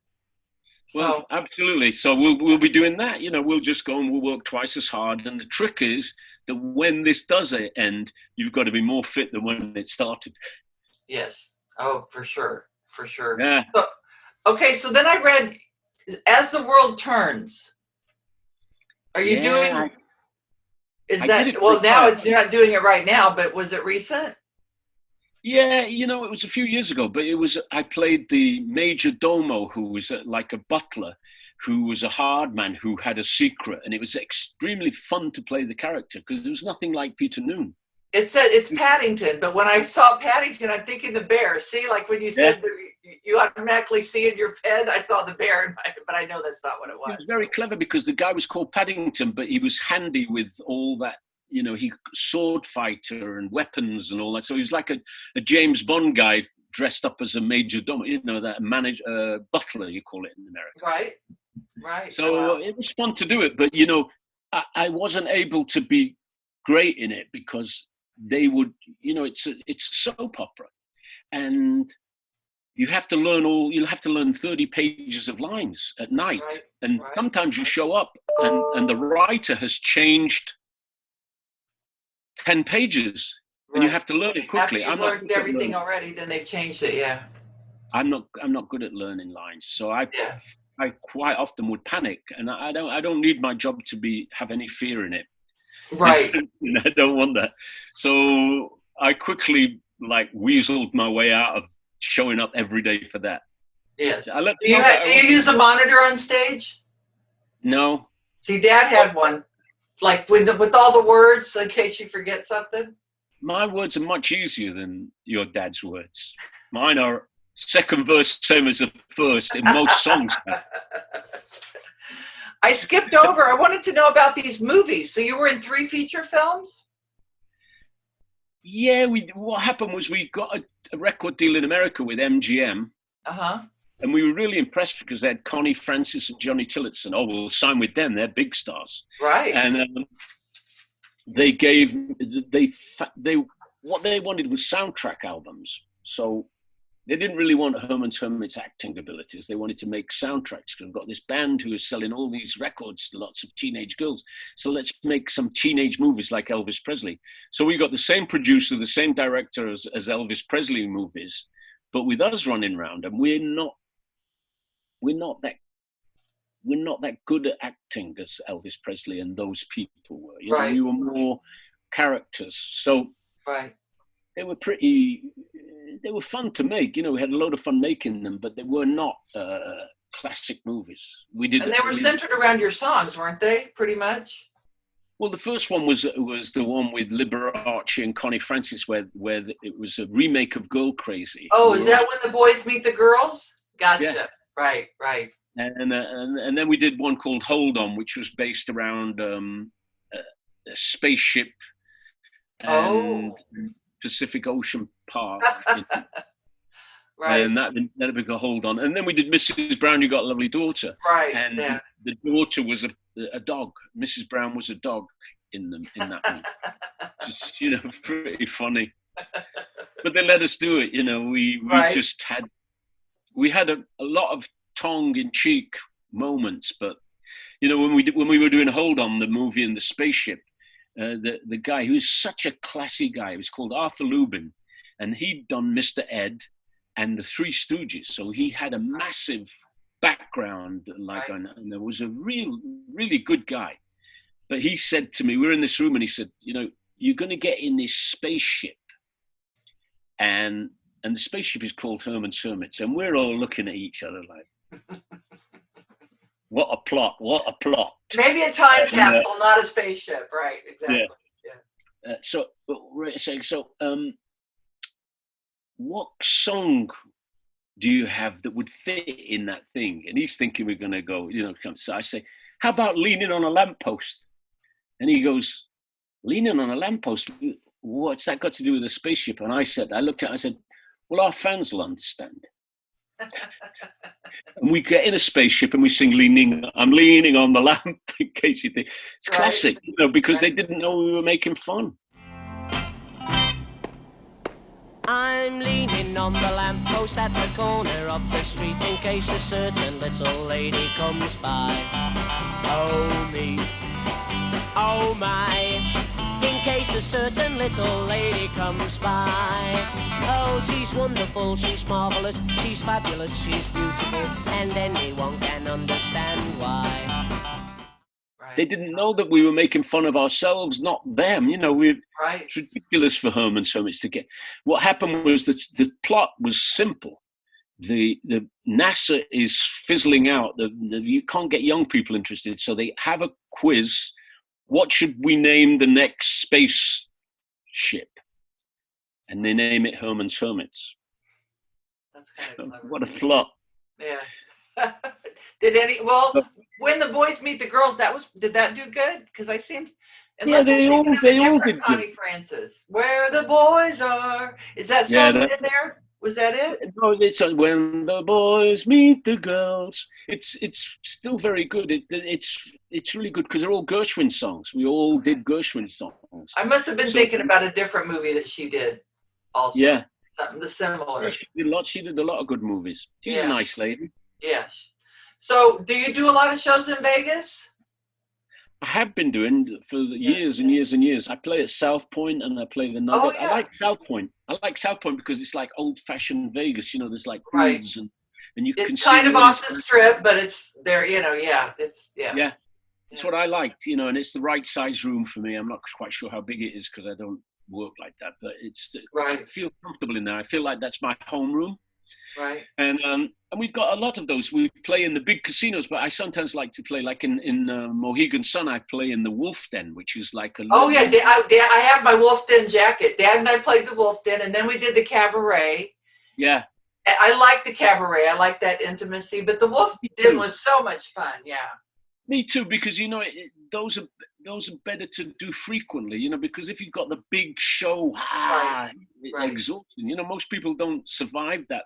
Well, absolutely. So we'll be doing that. You know, we'll just go and we'll work twice as hard. And the trick is that when this does end, you've got to be more fit than when it started. Yes. Oh, for sure. Yeah. So, okay, so then I read, As the World Turns. Are you doing? Is that now you're not doing it right now, but was it recent? Yeah, you know, it was a few years ago, but I played the major domo, who was like a butler, who was a hard man who had a secret, and it was extremely fun to play the character because there was nothing like Peter Noone. It said it's Paddington, but when I saw Paddington, I'm thinking the bear. See, like when you said you automatically see in your head, I saw the bear, but I know that's not what it was. It was very clever because the guy was called Paddington, but he was handy with all that, you know, he sword fighter and weapons and all that. So he was like a James Bond guy dressed up as a major domo, you know, that butler, you call it in America. Right. So it was fun to do it, but, you know, I wasn't able to be great in it because they would, you know, it's a soap opera. and you'll have to learn 30 pages of lines at night. Right. And Right. sometimes you show up and the writer has changed 10 pages and you have to learn it quickly. After you've learned everything already, then they've changed it. Yeah. I'm not good at learning lines. So I quite often would panic, and I don't need my job to have any fear in it. Right. I don't want that. So I quickly weaseled my way out of showing up every day for that. Yes. Do you use a monitor on stage? No. See, Dad had one, with all the words in case you forget something. My words are much easier than your dad's words. Mine are second verse same as the first in most songs. I skipped over. I wanted to know about these movies. So you were in 3 feature films? Yeah, what happened was we got a record deal in America with MGM. Uh-huh. And we were really impressed because they had Connie Francis and Johnny Tillotson. Oh, we'll sign with them. They're big stars. Right. And what they wanted was soundtrack albums. So they didn't really want Herman's Hermits acting abilities. They wanted to make soundtracks because we've got this band who is selling all these records to lots of teenage girls. So let's make some teenage movies like Elvis Presley. So we got the same producer, the same director as Elvis Presley movies, but with us running around, and we're not that good at acting as Elvis Presley and those people were. You know, we were more characters. So they were fun to make. You know, we had a load of fun making them, but they were not classic movies. And they were centered around your songs, weren't they? Pretty much. Well, the first one was the one with Liberace and Connie Francis, where it was a remake of Girl Crazy. Oh, is that When the Boys Meet the Girls? Gotcha. Yeah. Right. And then we did one called Hold On, which was based around a spaceship and Pacific Ocean Park. Right. And that became a Hold On. And then we did Mrs. Brown, You Got a Lovely Daughter. Right. And the daughter was a dog. Mrs. Brown was a dog in that one. Just, pretty funny. But they let us do it. We just had a lot of tongue-in-cheek moments. But, when we were doing Hold On, the movie and the spaceship, the guy who is such a classy guy, he was called Arthur Lubin, and he'd done Mr. Ed and the Three Stooges. So he had a massive background, and there was a really good guy. But he said to me, we were in this room, and he said, you're going to get in this spaceship, and the spaceship is called Herman's Hermits, and we're all looking at each other like, what a plot! Maybe a time capsule, not a spaceship, right? Exactly. Yeah. So, what song do you have that would fit in that thing? And he's thinking we're going to go, So I say, how about Leaning on a Lamppost? And he goes, Leaning on a Lamppost? What's that got to do with a spaceship? And I looked at it, I said, well, our fans will understand. And we get in a spaceship and we sing I'm leaning on the lamp, in case you think. It's classic, because they didn't know we were making fun. I'm leaning on the lamppost at the corner of the street in case a certain little lady comes by. Oh me, oh my, in case a certain little lady comes by. Oh, she's wonderful, she's marvelous, she's fabulous, she's beautiful, and anyone can understand why. They didn't know that we were making fun of ourselves, not them. It's ridiculous for Herman's Hermits to get. What happened was that the plot was simple. The NASA is fizzling out. You can't get young people interested, so they have a quiz. What should we name the next space ship? And they name it Herman's Hermits. That's kind of clever. What a plot! Yeah. When the Boys Meet the Girls, did that do good? Because I seemed, they all did Connie good. Francis, Where the Boys Are. Is that song in there? Was that it? No, it's When the Boys Meet the Girls. It's still very good. It's really good because they're all Gershwin songs. We all did Gershwin songs. I must have been thinking about a different movie that she did also. Yeah. something similar. She did a lot of good movies. She's a nice lady. Yes. So, do you do a lot of shows in Vegas? I have been doing for years and years and years. I play at South Point and I play the Nugget. I like South Point. I like South Point because it's like old-fashioned Vegas. You know, there's like hoods and you can see. It's kind of off the strip, but it's there. You know, Yeah, it's what I liked. You know, and it's the right size room for me. I'm not quite sure how big it is because I don't work like that, but it's I feel comfortable in there. I feel like that's my home room. Right. And we've got a lot of those. We play in the big casinos, but I sometimes like to play like in Mohegan Sun. I play in the Wolf Den, which is like a. I have my Wolf Den jacket. Dad and I played the Wolf Den, and then we did the cabaret. Yeah. I like the cabaret. I like that intimacy, but the Wolf Den was so much fun. Yeah. Me too, because you know those are better to do frequently. You know, because if you've got the big show, exhausting. You know, most people don't survive that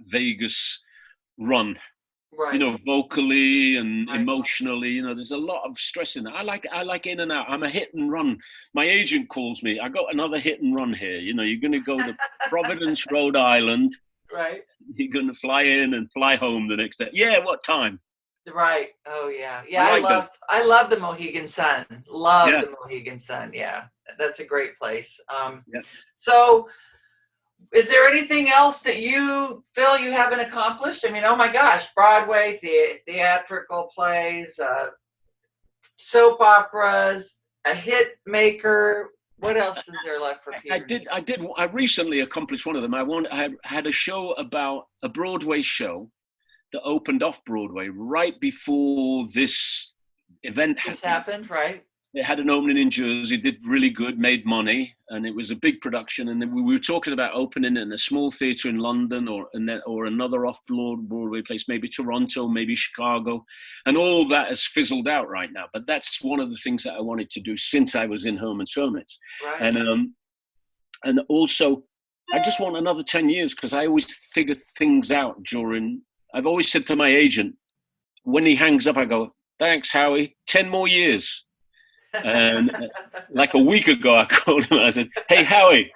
Vegas run. Right. You know, vocally and emotionally. You know, there's a lot of stress in that. I like in and out. I'm a hit and run. My agent calls me. I got another hit and run here. You know, you're going to go to Providence, Rhode Island. Right. You're going to fly in and fly home the next day. Yeah. What time? Right. Oh yeah. Yeah. I love the Mohegan Sun. Love the Mohegan Sun. Yeah. That's a great place. So is there anything else that you feel you haven't accomplished? I mean, oh my gosh, Broadway, theatrical plays, soap operas, a hit maker. What else is there left for Peter? I recently accomplished one of them. I had a show about a Broadway show that opened off Broadway right before this event happened, right? It had an opening in Jersey, did really good, made money, and it was a big production. And then we were talking about opening it in a small theatre in London or another off-Broadway place, maybe Toronto, maybe Chicago. And all that has fizzled out right now. But that's one of the things that I wanted to do since I was in Herman's Hermits. Right. And also, I just want another 10 years because I always figure things out during... I've always said to my agent, when he hangs up, I go, thanks, Howie, 10 more years. And like a week ago, I called him. I said, hey, Howie,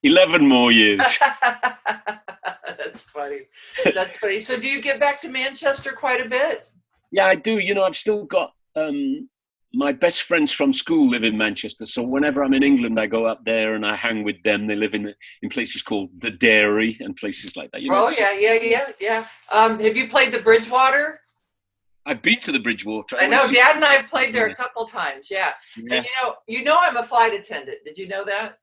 11 more years. That's funny. That's funny. So do you get back to Manchester quite a bit? Yeah, I do. You know, I've still got my best friends from school live in Manchester. So whenever I'm in England, I go up there and I hang with them. They live in places called the Dairy and places like that. You know, yeah. Have you played the Bridgewater? I've been to the Bridgewater. I know. Dad and I have played there a couple times. Yeah. And you know, I'm a flight attendant. Did you know that?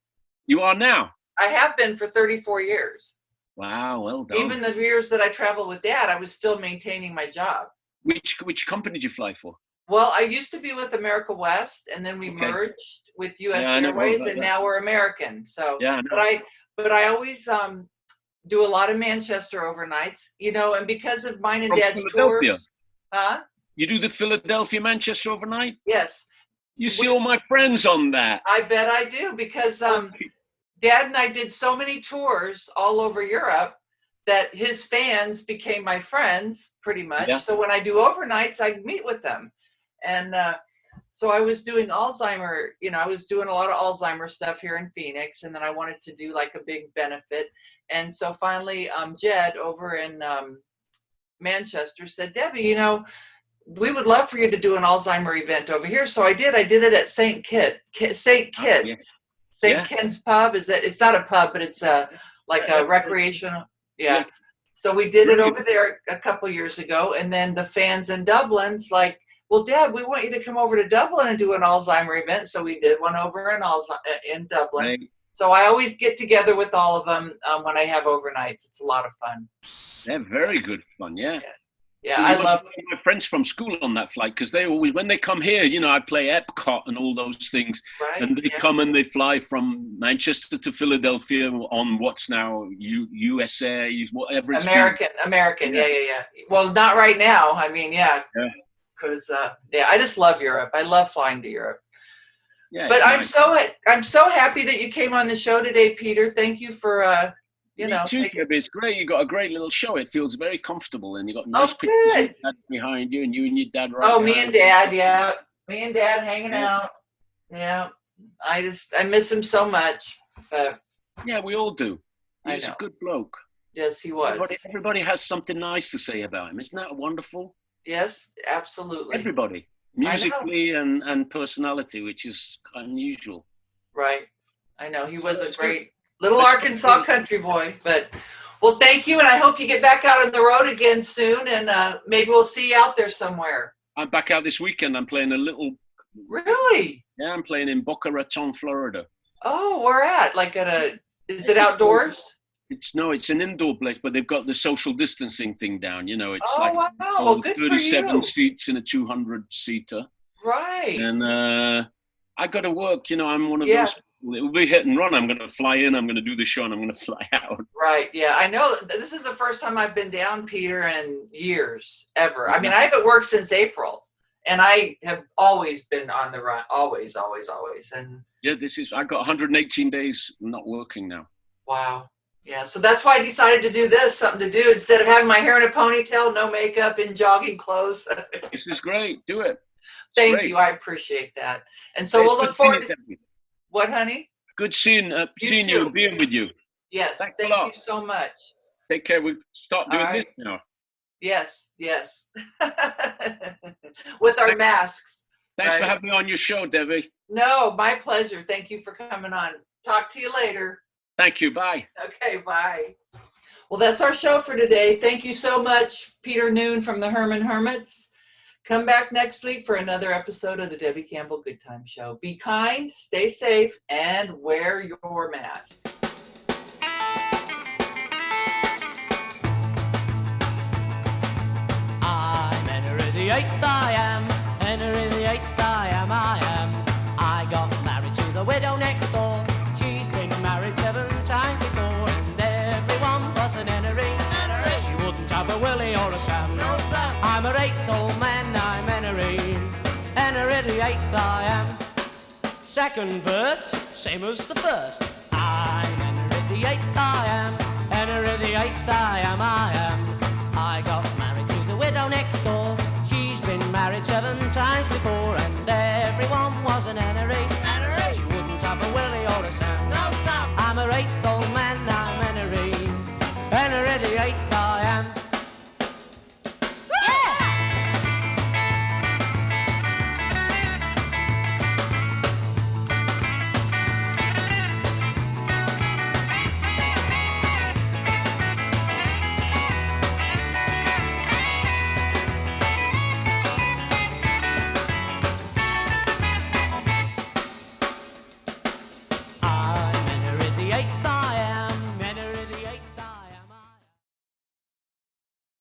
You are now? I have been for 34 years. Wow, well done. Even the years that I traveled with Dad, I was still maintaining my job. Which company did you fly for? Well, I used to be with America West, and then we merged with U.S. Airways, and now we're American. So, but I always do a lot of Manchester overnights, you know, and because of mine and Dad's tours. Huh? You do the Philadelphia, Manchester overnight? Yes. You see all my friends on that. I bet I do, because Dad and I did so many tours all over Europe that his fans became my friends pretty much. Yeah. So when I do overnights, I meet with them. And so I was doing Alzheimer, you know, I was doing a lot of Alzheimer stuff here in Phoenix, and then I wanted to do like a big benefit. And so finally, Jed over in Manchester said, Debbie, you know, we would love for you to do an Alzheimer event over here. So I did it at St. Kitts. St. Kitts pub. It's not a pub, but it's like a recreational. Yeah. So we did it over there a couple years ago. And then the fans in Dublin's like, well, Dad, we want you to come over to Dublin and do an Alzheimer event. So we did one over in Dublin. Right. So I always get together with all of them when I have overnights. It's a lot of fun. They're very good fun, yeah. Yeah, so I love my friends from school on that flight because they always, when they come here, you know, I play Epcot and all those things. Right, and they come and they fly from Manchester to Philadelphia on what's now USA, whatever it's American, yeah. Well, not right now. I mean, because I just love Europe. I love flying to Europe. Yeah, but I'm so happy that you came on the show today, Peter. Thank you for Me too, it's great. You got a great little show. It feels very comfortable, and you got nice pictures of your dad behind you, and your dad right. Me and Dad, me and Dad hanging out. Yeah, I miss him so much. But yeah, we all do. He was a good bloke. Yes, he was. Everybody has something nice to say about him. Isn't that wonderful? Yes, absolutely. Everybody, musically and personality, which is unusual. Right. I know. He was a great little Arkansas country boy. But, well, thank you. And I hope you get back out on the road again soon. And maybe we'll see you out there somewhere. I'm back out this weekend. I'm playing a little. Really? Yeah, I'm playing in Boca Raton, Florida. Oh, where at? Like is it outdoors? It's an indoor place, but they've got the social distancing thing down. You know, it's wow. Well, good 37 for you. seats in a 200-seater. Right. And I got to work. You know, I'm one of those people. It will be hit and run. I'm going to fly in. I'm going to do the show, and I'm going to fly out. Right. Yeah, I know. This is the first time I've been down, Peter, in years, ever. I mean, I haven't worked since April, and I have always been on the run. Always. And yeah, I got 118 days not working now. Wow. Yeah, so that's why I decided to do this, something to do instead of having my hair in a ponytail, no makeup, in jogging clothes. This is great. Do it. Thank you. I appreciate that. And so we'll look forward to what, honey? Good seeing you and being with you. Yes. Thank you so much. Take care. We start doing this now. Yes. With our masks. Thanks for having me on your show, Debbie. No, my pleasure. Thank you for coming on. Talk to you later. Thank you. Bye. Okay, bye. Well, that's our show for today. Thank you so much, Peter Noone from the Herman Hermits. Come back next week for another episode of the Debby Campbell Goodtime Show. Be kind, stay safe, and wear your mask. I'm Henry the Eighth, I am. Henry the Eighth, I am. I got married to the widow next door. She's been married 7 times before, and everyone was an Henry. She wouldn't have a Willie or a Sam. No, Sam. I'm her 8th old man, I'm Henry. Henry the 8th I am. Second verse, same as the first. I'm Henry the 8th I am. Henry the 8th I am. I got married to the widow next door. She's been married 7 times before, and everyone was an Henry. She wouldn't have a Willie or a Sam.